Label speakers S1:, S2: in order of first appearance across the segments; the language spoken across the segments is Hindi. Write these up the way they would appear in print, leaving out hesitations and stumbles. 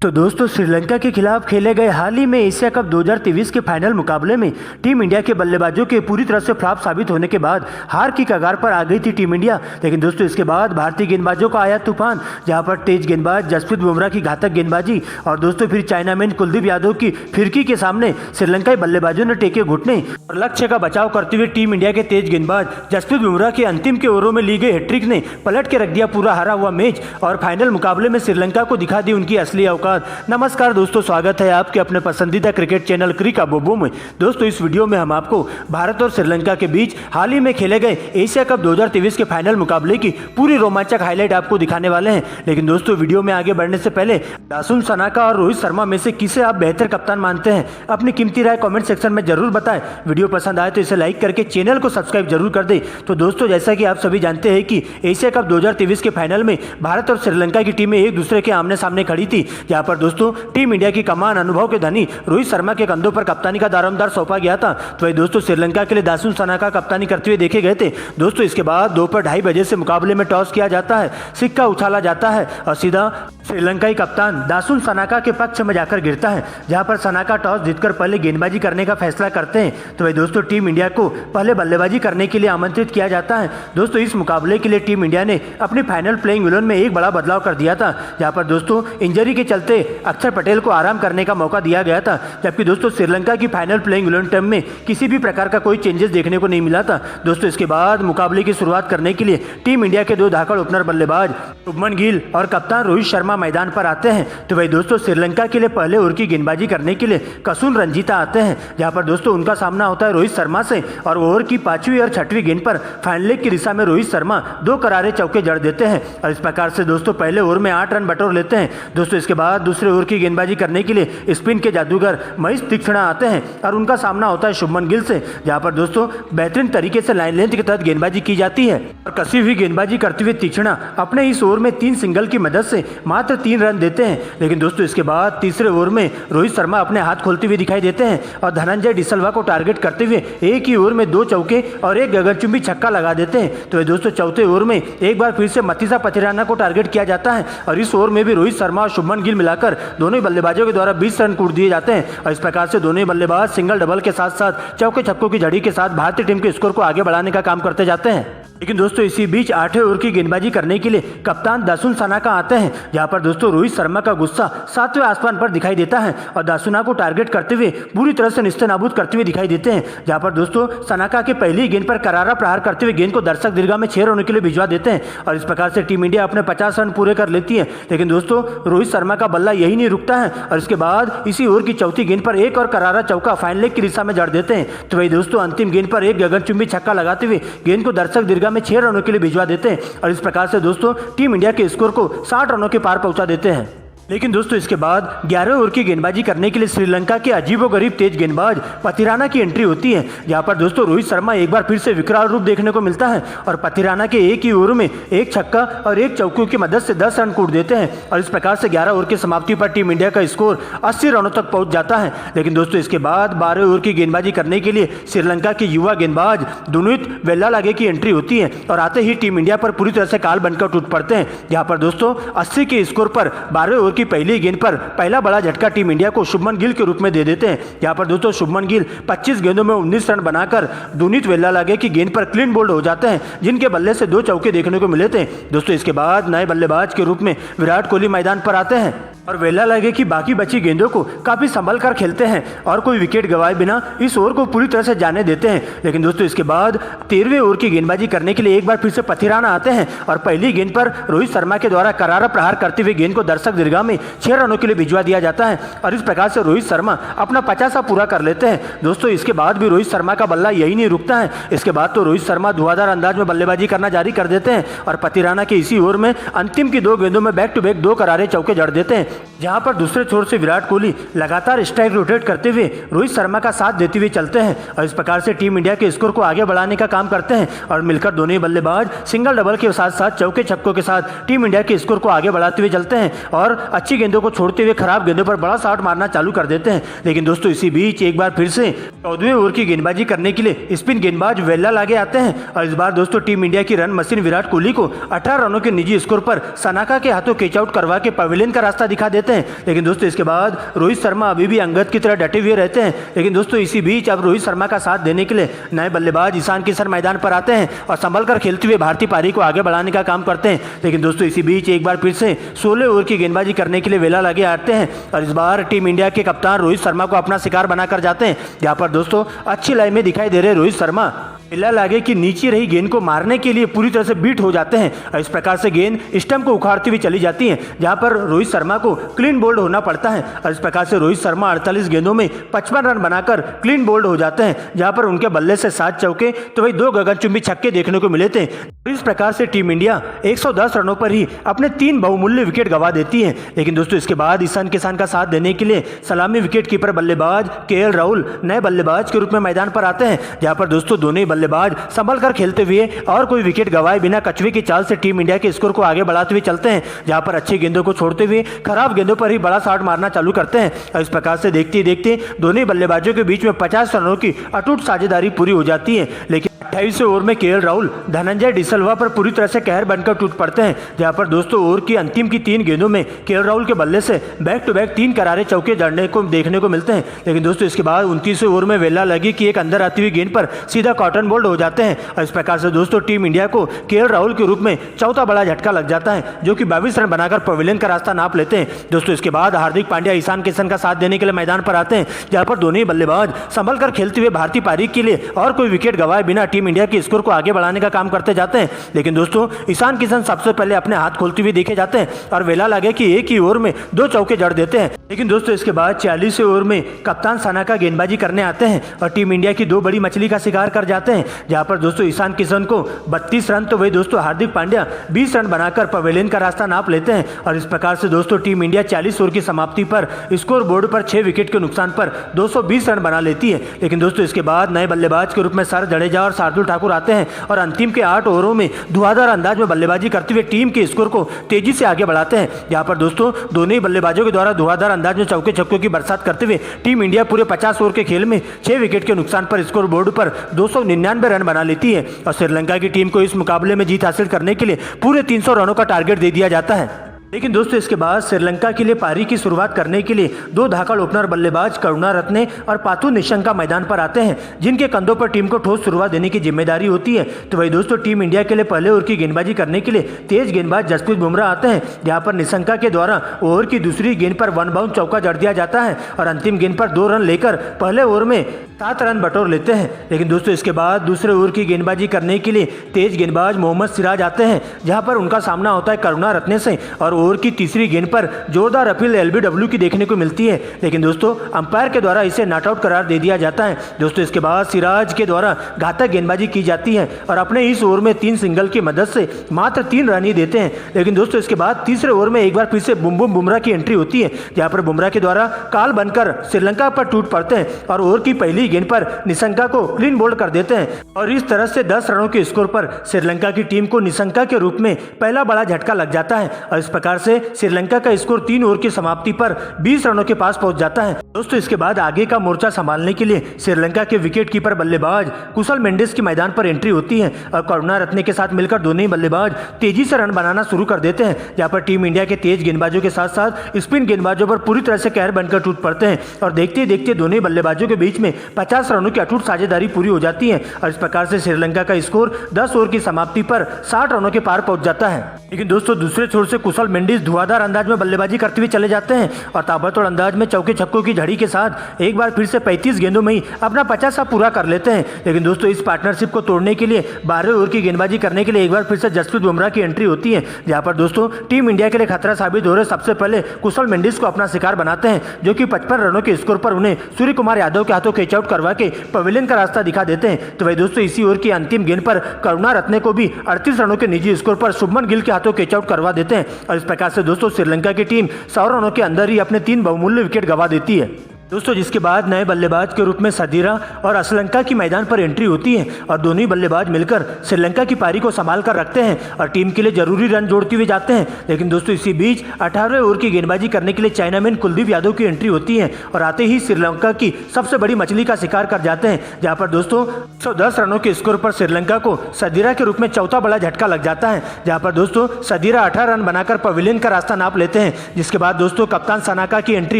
S1: तो दोस्तों श्रीलंका के खिलाफ खेले गए हाल ही में एशिया कप 2023 के फाइनल मुकाबले में टीम इंडिया के बल्लेबाजों के पूरी तरह से फ्लॉप साबित होने के बाद हार की कगार पर आ गई थी टीम इंडिया। लेकिन दोस्तों इसके बाद भारतीय गेंदबाजों का आया तूफान, जहां पर तेज गेंदबाज जसप्रीत बुमराह की घातक गेंदबाजी और दोस्तों फिर चाइनामैन कुलदीप यादव की फिरकी के सामने श्रीलंकाई बल्लेबाजों ने टेके घुटने और लक्ष्य का बचाव करते हुए टीम इंडिया के तेज गेंदबाज जसप्रीत बुमराह के अंतिम के ओवरों में ली गई हैट्रिक ने पलट के रख दिया पूरा हारा हुआ मैच और फाइनल मुकाबले में श्रीलंका को दिखा दी उनकी असली औकात। नमस्कार दोस्तों, स्वागत है आपके अपने पसंदीदा क्रिकेट चैनल क्रिक बोबो में। दोस्तों इस वीडियो में हम आपको भारत और श्रीलंका के बीच हाल ही में खेले गए एशिया कप 2023 के फाइनल मुकाबले की पूरी रोमांचक हाईलाइट आपको दिखाने वाले हैं। लेकिन दोस्तों वीडियो में आगे बढ़ने से पहले दासुन सनाका और रोहित शर्मा में से किसे आप बेहतर कप्तान मानते हैं, अपनी कीमती राय कमेंट सेक्शन में जरूर बताएं। वीडियो पसंद आए तो इसे लाइक करके चैनल को सब्सक्राइब जरूर कर दें। तो दोस्तों जैसा कि आप सभी जानते हैं कि एशिया कप 2023 के फाइनल में भारत और श्रीलंका की टीमें एक दूसरे के आमने सामने खड़ी थी, जहां पर दोस्तों टीम इंडिया की कमान अनुभव के धनी रोहित शर्मा के कंधों पर कप्तानी का दारोमदार सौंपा गया था। तो वही दोस्तों श्रीलंका के लिए दासुन सनाका कप्तानी करते हुए देखे गए थे। दोस्तों इसके बाद दोपहर 2:30 बजे से मुकाबले में टॉस किया जाता है, सिक्का उछाला जाता है और सीधा श्रीलंकाई कप्तान दासुन सनाका के पक्ष में जाकर गिरता है, जहां पर सनाका टॉस जीतकर पहले गेंदबाजी करने का फैसला करते हैं। तो वही दोस्तों टीम इंडिया को पहले बल्लेबाजी करने के लिए आमंत्रित किया जाता है। दोस्तों इस मुकाबले के लिए टीम इंडिया ने अपनी फाइनल प्लेइंग 11 में एक बड़ा बदलाव कर दिया था, जहां पर दोस्तों इंजरी के चलते अक्षर पटेल को आराम करने का मौका दिया गया था, जबकि दोस्तों श्रीलंका की फाइनल प्लेइंग 11 टीम में किसी भी प्रकार का कोई चेंजेस देखने को नहीं मिला था। दोस्तों इसके बाद मुकाबले की शुरुआत करने के लिए टीम इंडिया के दो धाकड़ ओपनर बल्लेबाज शुभमन गिल और कप्तान रोहित शर्मा मैदान पर आते हैं। तो वही दोस्तों श्रीलंका के लिए पहले ओवर की गेंदबाजी करने के लिए कसुन रंजीता आते हैं, जहां पर दोस्तों उनका सामना होता है रोहित शर्मा से और ओवर की 5वीं और 6वीं गेंद पर फाइन लेग की दिशा में रोहित शर्मा 2 करारे चौके जड़ देते हैं और इस प्रकार से दोस्तों पहले ओवर में 8 रन बटोर लेते हैं। दोस्तों इसके बाद दूसरे ओवर की गेंदबाजी करने के लिए स्पिन के जादूगर महेश तीक्ष्णा आते हैं और उनका सामना होता है शुभमन गिल से, जहां पर दोस्तों बेहतरीन तरीके से लाइन लेंथ के तहत गेंदबाजी की जाती है और कसी हुई गेंदबाजी करते हुए तीक्ष्णा अपने इस ओवर में 3 सिंगल की मदद से मात्र 3 रन देते हैं। लेकिन दोस्तों इसके बाद तीसरे ओवर में रोहित शर्मा अपने हाथ खोलते हुए दिखाई देते हैं और धनंजय डिसल्वा को टारगेट करते हुए एक ही ओवर में 2 चौके और एक गगनचुंबी छक्का लगा देते हैं। तो दोस्तों चौथे ओवर में एक बार फिर से मथीसा पथिराना को टारगेट किया जाता है और इस ओवर में भी रोहित शर्मा और शुभमन गिल मिलाकर दोनों ही बल्लेबाजों के द्वारा 20 रन कूट दिए जाते हैं और इस प्रकार से दोनों ही बल्लेबाज सिंगल डबल के साथ साथ चौके छक्कों की झड़ी के साथ भारतीय टीम के स्कोर को आगे बढ़ाने का काम करते जाते हैं। लेकिन दोस्तों इसी बीच 8वें ओवर की गेंदबाजी करने के लिए कप्तान दासुन सनाका आते हैं, जहां पर दोस्तों रोहित शर्मा का गुस्सा 7वें आसमान पर दिखाई देता है और दासुना को टारगेट करते हुए पूरी तरह से निस्तेनाबूद करते हुए दिखाई देते हैं, जहां पर दोस्तों सनाका के पहली गेंद पर करारा प्रहार करते हुए गेंद को दर्शक दीर्घा में 6 रनों के लिए भिजवा देते हैं और इस प्रकार से टीम इंडिया अपने 50 रन पूरे कर लेती है। लेकिन दोस्तों रोहित शर्मा का बल्ला यही नहीं रुकता है और इसके बाद इसी ओवर की चौथी गेंद पर एक और करारा चौका फाइन लेग की दिशा में जड़ देते हैं। तो वही दोस्तों अंतिम गेंद पर एक गगनचुंबी छक्का लगाते हुए गेंद को दर्शक दीर्घा में 6 रनों के लिए भिजवा देते हैं और इस प्रकार से दोस्तों टीम इंडिया के स्कोर को 60 रनों के पार पहुंचा देते हैं। लेकिन दोस्तों इसके बाद 11वें ओवर की गेंदबाजी करने के लिए श्रीलंका के अजीबोगरीब तेज गेंदबाज पथिराना की एंट्री होती है, जहां पर दोस्तों रोहित शर्मा एक बार फिर से विकराल रूप देखने को मिलता है और पथिराना के एक ही ओवर में एक छक्का और एक चौकों की मदद से 10 रन कूट देते हैं और इस प्रकार से 11 ओवर की समाप्ति पर टीम इंडिया का स्कोर 80 रनों तक पहुंच जाता है। लेकिन दोस्तों इसके बाद 12वें ओवर की गेंदबाजी करने के लिए श्रीलंका के युवा गेंदबाज दुनित वेल्लालागे की एंट्री होती है और आते ही टीम इंडिया पर पूरी तरह से काल बनकर टूट पड़ते हैं, जहां पर दोस्तों 80 के स्कोर पर 12वें ओवर की पहली गेंद पर पहला बड़ा झटका टीम इंडिया को शुभमन गिल के रूप में दे देते हैं, जहां पर दोस्तों शुभमन गिल 25 गेंदों में 19 रन बनाकर दुनित वेल्लालागे की गेंद पर क्लीन बोल्ड हो जाते हैं, जिनके बल्ले से 2 चौके देखने को मिले थे। दोस्तों इसके बाद नए बल्लेबाज के रूप में विराट कोहली मैदान पर आते हैं और वेल्लालागे की बाकी बची गेंदों को काफी संभल कर खेलते हैं और कोई विकेट गंवाए बिना इस ओवर को पूरी तरह से जाने देते हैं। लेकिन दोस्तों इसके बाद 13वें ओवर की गेंदबाजी करने के लिए एक बार फिर से पथिराना आते हैं और पहली गेंद पर रोहित शर्मा के द्वारा करारा प्रहार करते हुए गेंद को दर्शक दीर्घा में 6 रनों के लिए भिजवा दिया जाता है और इस प्रकार से रोहित शर्मा अपना 50 पूरा कर लेते हैं। दोस्तों इसके बाद भी रोहित शर्मा का बल्ला यही नहीं रुकता है, इसके बाद तो रोहित शर्मा धुआंधार अंदाज में बल्लेबाजी करना जारी कर देते हैं और पथिराना के इसी ओवर में अंतिम की 2 गेंदों में बैक टू बैक 2 करारे चौके जड़ देते हैं, जहां पर दूसरे छोर से विराट कोहली लगातार स्ट्राइक रोटेट करते हुए रोहित शर्मा का साथ देते हुए चलते हैं और इस प्रकार से टीम इंडिया के स्कोर को आगे बढ़ाने का काम करते हैं और मिलकर दोनों ही बल्लेबाज सिंगल डबल के साथ साथ चौके छक्कों के साथ टीम इंडिया के स्कोर को आगे बढ़ाते हुए चलते हैं और अच्छी गेंदों को छोड़ते हुए खराब गेंदों पर बड़ा शॉट मारना चालू कर देते हैं। लेकिन दोस्तों इसी बीच एक बार फिर से 14वें ओवर की गेंदबाजी करने के लिए स्पिन गेंदबाज वेल्लालागे आते हैं और इस बार दोस्तों टीम इंडिया की रन मशीन विराट कोहली को 18 रनों के निजी स्कोर पर सनाका के हाथों कैच आउट करवा के पवेलियन का रास्ता दिखा दिखा देते हैं। लेकिन दोस्तों इसके बाद रोहित शर्मा अभी भी अंगद की तरह डटे हुए रहते हैं। लेकिन दोस्तों इसी बीच अब रोहित शर्मा का साथ देने के लिए नए बल्लेबाज ईशान किशन मैदान पर आते हैं और संभल कर खेलते हुए भारतीय पारी को आगे बढ़ाने का काम करते हैं। लेकिन दोस्तों इसी बीच एक बार फिर से 16 ओवर की गेंदबाजी करने के लिए वेला लगे आते हैं और इस बार टीम इंडिया के कप्तान रोहित शर्मा को अपना शिकार बनाकर जाते हैं। जहां पर दोस्तों अच्छी लाइन में दिखाई दे रहे रोहित शर्मा वेला लागे कि नीचे रही गेंद को मारने के लिए पूरी तरह से बीट हो जाते हैं और इस प्रकार से गेंद स्टंप को उखाड़ती हुई चली जाती है, जहां पर रोहित शर्मा को क्लीन बोल्ड होना पड़ता है। और इस प्रकार से रोहित शर्मा 48 गेंदों में 55 रन बनाकर क्लीन बोल्ड हो जाते हैं, जहां पर उनके बल्ले से 7 चौके तो वही 2 गगनचुंबी छक्के देखने को मिले थे। इस प्रकार से टीम इंडिया 110 रनों पर ही अपने 3 बहुमूल्य विकेट गंवा देती है। लेकिन दोस्तों इसके बाद ईशान किशन का साथ देने के लिए सलामी विकेट कीपर बल्लेबाज केएल राहुल नए बल्लेबाज के रूप में मैदान पर आते हैं, जहां पर दोस्तों दोनों ही बल्लेबाज संभल कर खेलते हुए और कोई विकेट गंवाए बिना कछुए की चाल से टीम इंडिया के स्कोर को आगे बढ़ाते हुए चलते हैं, जहां पर अच्छी गेंदों को छोड़ते हुए खराब गेंदों पर ही बड़ा शॉट मारना चालू करते हैं। और इस प्रकार से देखते ही देखते दोनों बल्लेबाजों के बीच में 50 रनों की अटूट साझेदारी पूरी हो जाती है। लेकिन 28वें ओवर में केएल राहुल धनंजय डिसल्वा पर पूरी तरह से कहर बनकर टूट पड़ते हैं, जहां पर दोस्तों ओवर की अंतिम की 3 गेंदों में केएल राहुल के बल्ले से बैक टू बैक 3 करारे चौके जड़ने को देखने को मिलते हैं। लेकिन दोस्तों इसके बाद 29वें ओवर में वेला लगी कि एक अंदर आती हुई गेंद पर सीधा कॉटन बोल्ड हो जाते हैं और इस प्रकार से दोस्तों टीम इंडिया को केएल राहुल के रूप में चौथा बड़ा झटका लग जाता है, जो कि 22 रन बनाकर पवेलियन का रास्ता नाप लेते हैं। दोस्तों इसके बाद हार्दिक पांड्या ईशान किशन का साथ देने के लिए मैदान पर आते हैं, जहां पर दोनों ही बल्लेबाज संभल कर खेलते हुए भारतीय पारी के लिए और कोई विकेट गंवाए बिना टीम इंडिया के स्कोर को आगे बढ़ाने का काम करते जाते हैं। लेकिन दोस्तों ईशान किशन सबसे पहले अपने हाथ खोलते हुए देखे जाते हैं और वेला लगे कि एक ही ओवर में 2 चौके जड़ देते हैं। लेकिन दोस्तों इसके बाद 40वें ओवर में कप्तान सनाका गेंदबाजी करने आते हैं और टीम इंडिया की 2 बड़ी मछली का शिकार कर जाते हैं, जहां पर दोस्तों ईशान किशन को 32 रन तो वही दोस्तों हार्दिक पांड्या 20 रन बनाकर पवेलियन का रास्ता नाप लेते हैं। और इस प्रकार से दोस्तों टीम इंडिया 40 ओवर की समाप्ति पर स्कोर बोर्ड पर 6 विकेट के नुकसान पर 220 रन बना लेती है। लेकिन दोस्तों इसके बाद नए बल्लेबाज के रूप में सर जडेजा और शार्दुल ठाकुर आते हैं और अंतिम के 8 ओवरों में धुआंधार अंदाज में बल्लेबाजी करते हुए टीम के स्कोर को तेजी से आगे बढ़ाते हैं, जहां पर दोस्तों दोनों ही बल्लेबाजों के द्वारा धुआंधार अंदाज में चौके छक्कों की बरसात करते हुए टीम इंडिया पूरे 50 ओवर के खेल में 6 विकेट के नुकसान पर स्कोर बोर्ड पर 299 रन बना लेती है और श्रीलंका की टीम को इस मुकाबले में जीत हासिल करने के लिए पूरे 300 रनों का टारगेट दे दिया जाता है। लेकिन दोस्तों इसके बाद श्रीलंका के लिए पारी की शुरुआत करने के लिए 2 धाकड़ ओपनर बल्लेबाज करुणारत्ने और पाथु निशंका मैदान पर आते हैं, जिनके कंधों पर टीम को ठोस शुरुआत देने की जिम्मेदारी होती है। तो वही दोस्तों टीम इंडिया के लिए पहले ओवर की गेंदबाजी करने के लिए तेज गेंदबाज जसप्रीत बुमराह आते हैं, जहां पर निशंका के द्वारा ओवर की दूसरी गेंद पर 1 बाउंड चौका जड़ दिया जाता है और अंतिम गेंद पर 2 रन लेकर पहले ओवर में 7 रन बटोर लेते हैं। लेकिन दोस्तों इसके बाद दूसरे ओवर की गेंदबाजी करने के लिए तेज गेंदबाज मोहम्मद सिराज आते हैं, जहां पर उनका सामना होता है करुणारत्ने से और ओवर की तीसरी गेंद पर जोरदार अपील एलबीडब्ल्यू की देखने को मिलती है। लेकिन दोस्तों अंपायर के द्वारा इसे नॉट आउट करार दे दिया जाता है। दोस्तों इसके बाद सिराज के द्वारा घातक गेंदबाजी की जाती है और अपने इस ओवर में 3 सिंगल की मदद से मात्र 3 रन ही देते हैं। लेकिन दोस्तों इसके बाद तीसरे ओवर में एक बार फिर से बुम बुमराह की एंट्री होती है, जहां पर बुमराह के द्वारा काल बनकर श्रीलंका पर टूट पड़ते हैं और ओवर की पहली गेंद पर निशंका को क्लीन बोल्ड कर देते हैं और इस तरह से 10 रनों के स्कोर पर श्रीलंका की टीम को निशंका के रूप में पहला बड़ा झटका लग जाता है और इस प्रकार से श्रीलंका का स्कोर 3 ओवर की समाप्ति पर 20 रनों के पास पहुंच जाता है। दोस्तों इसके बाद आगे का मोर्चा संभालने के लिए श्रीलंका के विकेट कीपर बल्लेबाज कुशल मेंडिस की मैदान पर एंट्री होती है और करुणारत्ने के साथ मिलकर दोनों ही बल्लेबाज तेजी से रन बनाना शुरू कर देते हैं, जहां पर टीम इंडिया के तेज गेंदबाजों के साथ साथ स्पिन गेंदबाजों पर पूरी तरह से कहर बनकर टूट पड़ते हैं और देखते ही देखते दोनों ही बल्लेबाजों के बीच में 50 रनों की अटूट साझेदारी पूरी हो जाती है और इस प्रकार से श्रीलंका का स्कोर 10 ओवर की समाप्ति पर 60 रनों के पार पहुंच जाता है। लेकिन दोस्तों दूसरे छोर से कुशल मेंडिस धुआंधार अंदाज में बल्लेबाजी करते हुए चले जाते हैं और ताबड़तोड़ अंदाज में चौके छक्कों की झड़ी के साथ एक बार फिर से 35 गेंदों में ही अपना 50 पूरा कर लेते हैं। लेकिन दोस्तों इस पार्टनरशिप को तोड़ने के लिए 12वें ओवर की गेंदबाजी करने के लिए एक बार फिर से जसप्रीत बुमराह की एंट्री होती है, जहां पर दोस्तों टीम इंडिया के लिए खतरा साबित हो रहे सबसे पहले कुशल मेंडिस को अपना शिकार बनाते हैं, जो कि 55 रनों के स्कोर पर उन्हें सूर्य कुमार यादव के हाथों कैच आउट करवा के पवेलियन का रास्ता दिखा देते हैं। तो वही दोस्तों इसी ओवर की अंतिम गेंद पर करुणारत्ने को भी 38 रनों के निजी स्कोर पर शुभमन गिल के हाथों कैच आउट करवा देते हैं और इस प्रकार से दोस्तों श्रीलंका की टीम 100 रनों के अंदर ही अपने 3 बहुमूल्य विकेट गंवा देती है। दोस्तों जिसके बाद नए बल्लेबाज के रूप में सदीरा और असलंका की मैदान पर एंट्री होती है और दोनों ही बल्लेबाज मिलकर श्रीलंका की पारी को संभाल कर रखते हैं और टीम के लिए जरूरी रन जोड़ते हुए जाते हैं। लेकिन दोस्तों इसी बीच 18वें ओवर की गेंदबाजी करने के लिए चाइनामैन कुलदीप यादव की एंट्री होती है और आते ही श्रीलंका की सबसे बड़ी मछली का शिकार कर जाते हैं, जहाँ पर दोस्तों 110 रनों के स्कोर पर श्रीलंका को सदीरा के रूप में चौथा बड़ा झटका लग जाता है, जहाँ पर दोस्तों सदीरा 18 रन बनाकर पवेलियन का रास्ता नाप लेते हैं। जिसके बाद दोस्तों कप्तान सनाका की एंट्री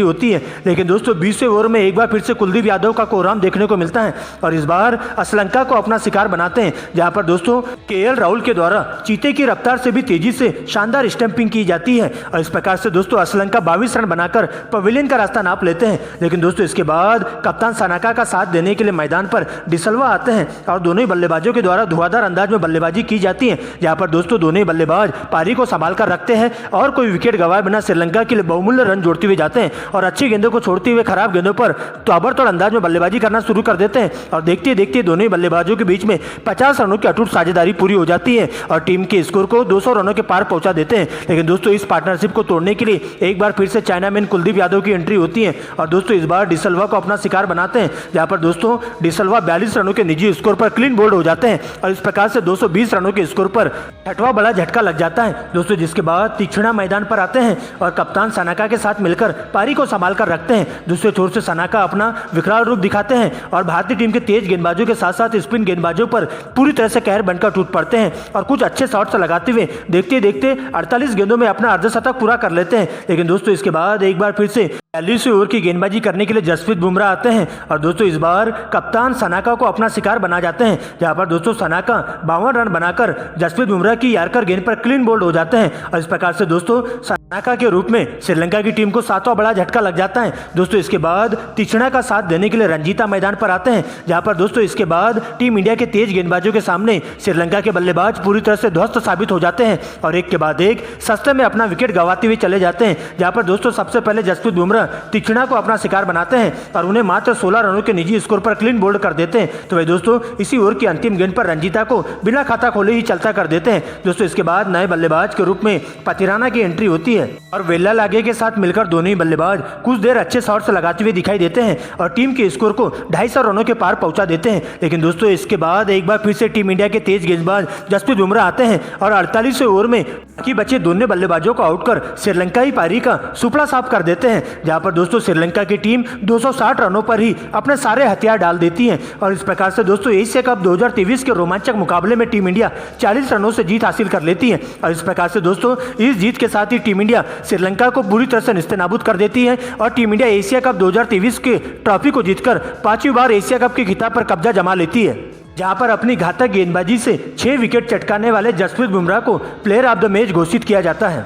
S1: होती है, लेकिन दोस्तों 20वें ओवर में एक बार फिर से कुलदीप यादव का कोहराम देखने को मिलता है और इस बार असलंका को अपना शिकार बनाते हैं, जहां पर दोस्तों केएल राहुल के द्वारा चीते की रफ्तार से भी तेजी से शानदार स्टंपिंग की जाती है और इस प्रकार से दोस्तों असलंका 22 रन बनाकर पवेलियन का रास्ता नाप लेते हैं। लेकिन दोस्तों इसके बाद कप्तान सनाका का साथ देने के लिए मैदान पर डिसल्वा आते हैं और दोनों ही बल्लेबाजों के द्वारा धुआंधार अंदाज में बल्लेबाजी की जाती है, जहां पर दोस्तों दोनों ही बल्लेबाज पारी को संभाल कर रखते हैं और कोई विकेट गंवाए बिना श्रीलंका के लिए बहुमूल्य रन जोड़ते हुए जाते हैं और अच्छी गेंदों को छोड़ते हुए खराब गेंदों पर ताबड़तोड़ अंदाज में बल्लेबाजी करना शुरू कर देते हैं और देखते देखते दोनों ही बल्लेबाजों के बीच में 50 रनों की अटूट साझेदारी पूरी हो जाती है और टीम के स्कोर को 200 रनों के पार पहुंचा देते हैं। लेकिन दोस्तों इस पार्टनरशिप को तोड़ने के लिए एक बार फिर से चाइनामैन कुलदीप यादव की एंट्री होती है और दोस्तों इस बार डिसल्वा को अपना शिकार बनाते हैं, जहां पर दोस्तों डिसल्वा 42 रनों के निजी स्कोर पर क्लीन बोल्ड हो जाते हैं और इस प्रकार से 220 रनों के स्कोर पर 6वां बड़ा झटका लग जाता है। दोस्तों जिसके बाद तीक्ष्णा मैदान पर आते हैं और कप्तान सनाका के साथ मिलकर पारी को संभाल कर रखते हैं। दूसरे छोर से सनाका अपना विकराल रूप दिखाते हैं और भारतीय टीम के तेज गेंदबाजों के साथ साथ स्पिन गेंदबाजों पर पूरी तरह से कहर बनकर टूट पड़ते हैं और कुछ अच्छे शॉट्स लगाते हुए देखते देखते 48 गेंदों में अपना अर्धशतक पूरा कर लेते हैं। लेकिन दोस्तों इसके बाद एक बार फिर से 42वें ओवर की गेंदबाजी करने के लिए जसप्रीत बुमराह आते हैं और दोस्तों इस बार कप्तान सनाका को अपना शिकार बना जाते हैं, जहां पर दोस्तों सनाका 52 रन बनाकर जसप्रीत बुमराह की यार्कर गेंद पर क्लीन बोल्ड हो जाते हैं और इस प्रकार से दोस्तों सनाका के रूप में श्रीलंका की टीम को 7वां बड़ा झटका लग जाता है। दोस्तों इसके बाद तीक्ष्णा का साथ देने के लिए रंजीता मैदान पर आते हैं, जहां पर दोस्तों इसके बाद टीम इंडिया के तेज गेंदबाजों के सामने श्रीलंका के बल्लेबाज पूरी तरह से ध्वस्त साबित हो जाते हैं और एक के बाद एक सस्ते में अपना विकेट गंवाते हुए चले जाते हैं, जहां पर दोस्तों सबसे पहले जसप्रीत बुमराह तीक्ष्णा को अपना शिकार बनाते हैं और उन्हें मात्र 16 रनों के निजी स्कोर पर क्लीन बोल्ड कर देते हैं। तो वह दोस्तों इसी ओवर की अंतिम गेंद पर रंजीता को बिना खाता खोले ही चलता कर देते हैं। दोस्तों इसके बाद नए बल्लेबाज के रूप में पतिराना की एंट्री होती है और वेल्ला लागे के साथ मिलकर दोनों ही बल्लेबाज कुछ देर अच्छे शॉट्स लगाते हुए दिखाई देते हैं और टीम के स्कोर को 250 रनों के पार पहुंचा देते हैं। लेकिन दोस्तों इसके बाद एक बार फिर से टीम इंडिया के तेज गेंदबाज जसप्रीत बुमराह आते हैं और 48वें ओवर में बाकी बचे दोनों बल्लेबाजों को आउट कर श्रीलंकाई पारी का सुपड़ा साफ कर देते हैं, जहां पर दोस्तों श्रीलंका की टीम 260 रनों पर ही अपने सारे हथियार डाल देती है और इस प्रकार से दोस्तों एशिया कप 2023 के रोमांचक मुकाबले में टीम इंडिया 40 रनों से जीत हासिल कर लेती है और इस प्रकार से दोस्तों इस जीत के साथ ही टीम इंडिया श्रीलंका को बुरी तरह से निस्तेनाबूद कर देती है और टीम इंडिया एशिया कप 2023 के ट्रॉफी को जीतकर 5वीं बार एशिया कप के खिताब पर कब्जा जमा लेती है, जहां पर अपनी घातक गेंदबाजी से 6 विकेट चटकाने वाले जसप्रीत बुमराह को प्लेयर ऑफ द मैच घोषित किया जाता है।